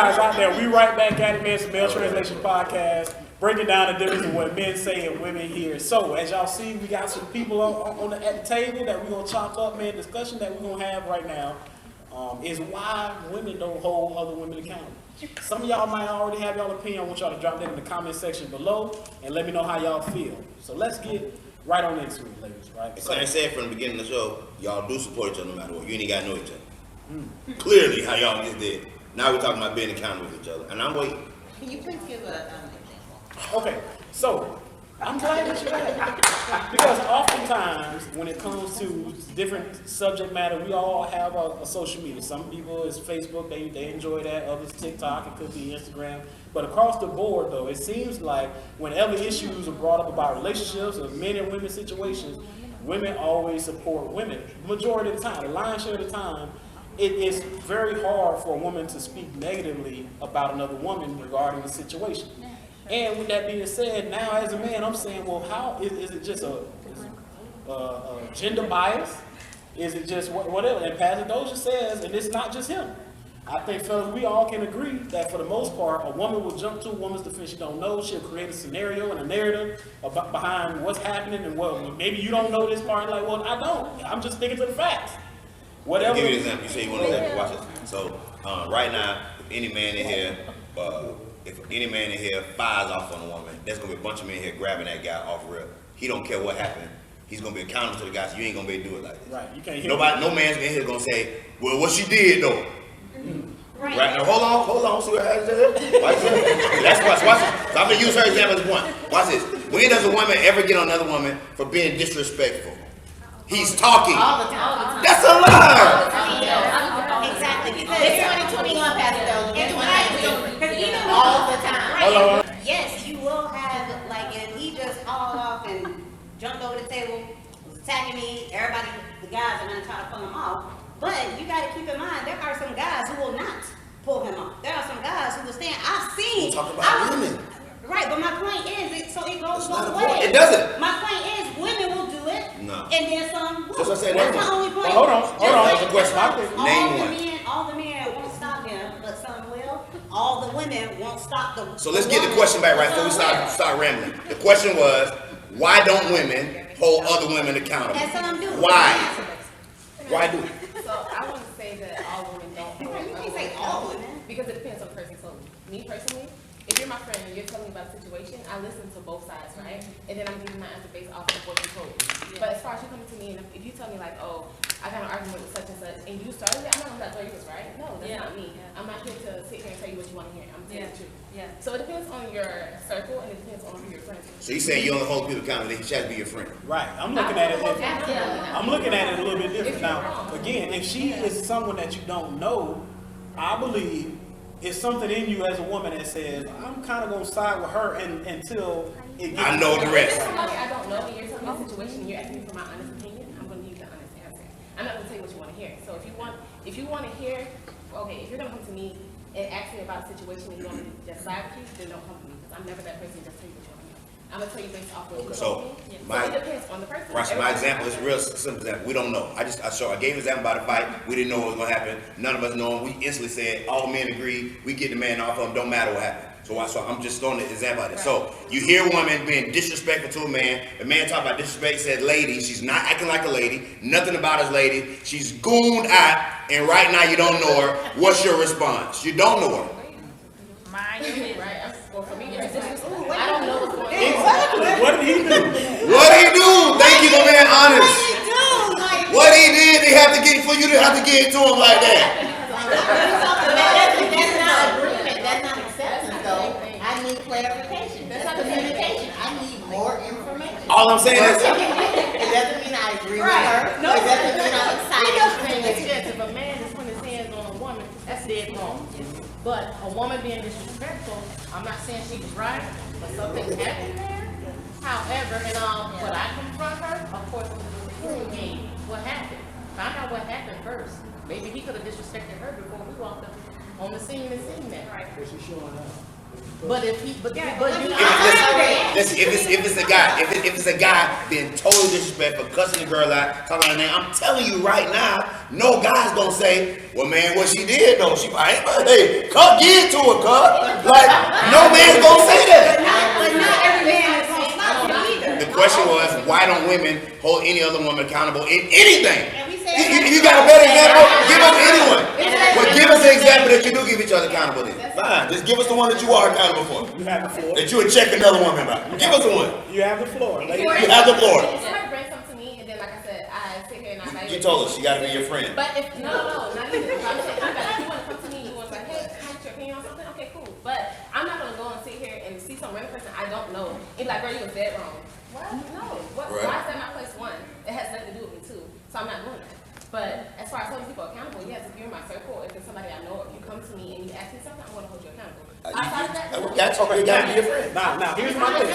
guys out there, we right back at it, man. It's the Male Translation Podcast, breaking down the difference of what men say and women hear. So, as y'all see, we got some people at the table that we're going to chop up, man. Discussion that we're going to have right now is why women don't hold other women accountable. Some of y'all might already have y'all opinion. I want y'all to drop that in the comment section below and let me know how y'all feel. So, let's get right on into it, ladies, right? As I said from the beginning of the show, y'all do support each other no matter what. You ain't got to know each other. Clearly, how y'all just did. Now we're talking about being accountable with each other, and I'm waiting. Can you please give an example? Okay, so I'm glad that you asked, because oftentimes when it comes to different subject matter, we all have a social media. Some people it's Facebook, they enjoy that. Others TikTok, it could be Instagram. But across the board, though, it seems like whenever issues are brought up about relationships or men and women situations, women always support women. Majority of the time, the lion's share of the time. It is very hard for a woman to speak negatively about another woman regarding the situation. And with that being said, now as a man, I'm saying, well, how is it just a gender bias? Is it just whatever? And Pastor Dozier says, and it's not just him. I think, fellas, we all can agree that for the most part, a woman will jump to a woman's defense she don't know. She'll create a scenario and a narrative behind what's happening, and well, maybe you don't know this part. Like, well, I don't. I'm just sticking to the facts. Whatever. I'll give you an example. You say you want an example. Watch this. So right now, if any man in here fires off on a woman, there's gonna be a bunch of men here grabbing that guy off rip. He don't care what happened. He's gonna be accountable to the guy. So you ain't gonna be able to do it like this. Right. You can't hear no man's in here gonna say, well, what she did though. Right. Now hold on. See what happens there? Watch this. Watch this. So I'm gonna use her example as one. Watch this. When does a woman ever get on another woman for being disrespectful? He's talking. All the time. That's a lie. Exactly. Because it's 2021, Pastor Dozier. All the time. Hello. Yes, you will have, like, if he just hauled off and jumped over the table, was attacking me, everybody, the guys are going to try to pull him off. But you got to keep in mind, there are some guys who will not pull him off. There are some guys who will stand. I've seen. Talk about women. Right, but my point is, it goes both ways. It doesn't. My point is, women will do it. No. And then some. Just what I said. That's my only point. Well, hold on. That's a question. Name one. All the men won't stop him, but some will. All the women won't stop them. So let's get the question back right before we start rambling. The question was, why don't women hold other women accountable? And some do. Why? Why do? So I want to say that all women don't hold You can't other say women all accountable women. because it depends on the person. So me personally, if you're my friend and you're telling me about a situation, I listen to both sides, right? And then I'm giving my answer based off of what you told me. But as far as you coming to me and if you tell me like, oh, I got an argument with such and such, and you started it, I'm not gonna tell you was right. No, that's not me. I'm not here to sit here and tell you what you want to hear. I'm telling you the truth. So it depends on your circle and it depends on who your friends are. So you saying you only hold people accountable, they should be your friend. Right. I'm looking at it a little bit different. Now, again, if she is someone that you don't know, I believe it's something in you as a woman that says, I'm kind of going to side with her until it gets... I know the rest. If somebody I don't know and you're telling me a situation and you're asking me for my honest opinion, I'm going to give you the honest answer. I'm not going to tell you what you want to hear. So if you want to hear, okay, if you're going to come to me and ask me about a situation and you want me to just side with you, then don't come to me because I'm never that person to just tell you what you want to hear. I'm going to tell you based off what you told me. So it depends on the person. Right, so my example is real simple example. We don't know. I gave an example about a fight. We didn't know what was going to happen. None of us know. We instantly said, all men agree. We get the man off of him. Don't matter what happened. So I'm just throwing the example out there. So you hear a woman being disrespectful to a man. The man talk about disrespect, said lady. She's not acting like a lady. Nothing about his lady. She's gooned out. And right now you don't know her. What's your response? You don't know her. Right. Well, for me, it's disrespectful. I don't know what's going on. Exactly. What did he do? What did he do? Thank you for being honest. What he did, they have to get for you to have to get it to him like that. That's not agreement. That's not acceptance, though. I need clarification. That's not communication. I need more information. All I'm saying is, It doesn't mean I agree with her. No, it doesn't mean I'm excited. If a man is putting his hands on a woman, that's dead wrong. But a woman being disrespectful, I'm not saying she was right, but something happened there. However, when I confront her, of course, it was a hearing game. What happened? Find out what happened first. Maybe he could have disrespected her before we walked up on the scene and seen that. Right. What's she showing up? But if he, but you Listen, if it's a guy, if it's a guy being totally disrespectful, cussing the girl out, talking her name, I'm telling you right now, no guy's gonna say, well, man, what she did though, hey, come get to her, cuz. Like, no man's gonna say that. But not every man is gonna stop him either. The question was, why don't women hold any other woman accountable in anything? And we say You got a better example? Give us anyone. Well, give us an example that you do give each other accountable then. Fine, just give us the one that you are accountable for. You have the floor. That you would check another woman about. Give us the one. You have the floor. Ladies. You have the floor. If somebody brings something to me, and then like I said, I sit here and I You told us she got to be your friend. But if no, not even. If I'm saying, if you want to come to me, you want to like, hey, can I get your opinion on something? Okay, cool. But I'm not gonna go and sit here and see some random person I don't know. And be like, girl, you was dead wrong. What? No. What? Right. Why is that my place? One, it has nothing to do with me too. So I'm not doing that. But as far as holding people accountable, yes, if you're in my circle, if it's somebody I know, if you come to me and you ask me something, I'm gonna hold you accountable. Outside of that, That's okay. You got to be your friend. Now, here's my thing.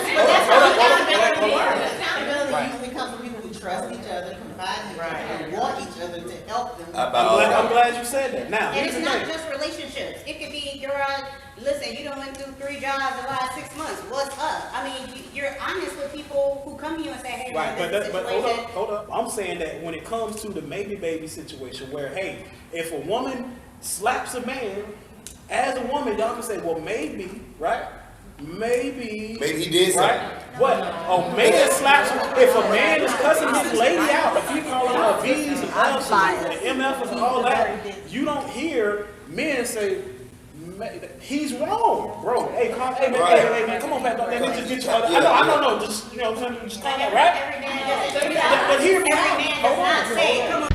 accountability usually comes from people who trust each other, confide in each other, and want each other to help them. I'm glad you said that. Now, And here's it's the not thing. just relationships. It could be, girl, listen, you done went through 3 jobs the last 6 months. What's up? I mean, you're honest with people who come to you and say, hey, Right, man, this is a but situation. hold up. I'm saying that when it comes to the maybe baby situation where, hey, if a woman slaps a man, as a woman, y'all can say, well, maybe, right? Maybe Maybe he did right? something. What? A man slaps, if a man is cussing his lady out, if he calling her V's and F's and MFs and all that, you don't hear men say, he's wrong, bro. Hey, man, come on, man, let me just get you. I don't know, just, you know, just calm down, right? Every man does it. But hear me Every out. man Hold does not on, say, hold on. come on.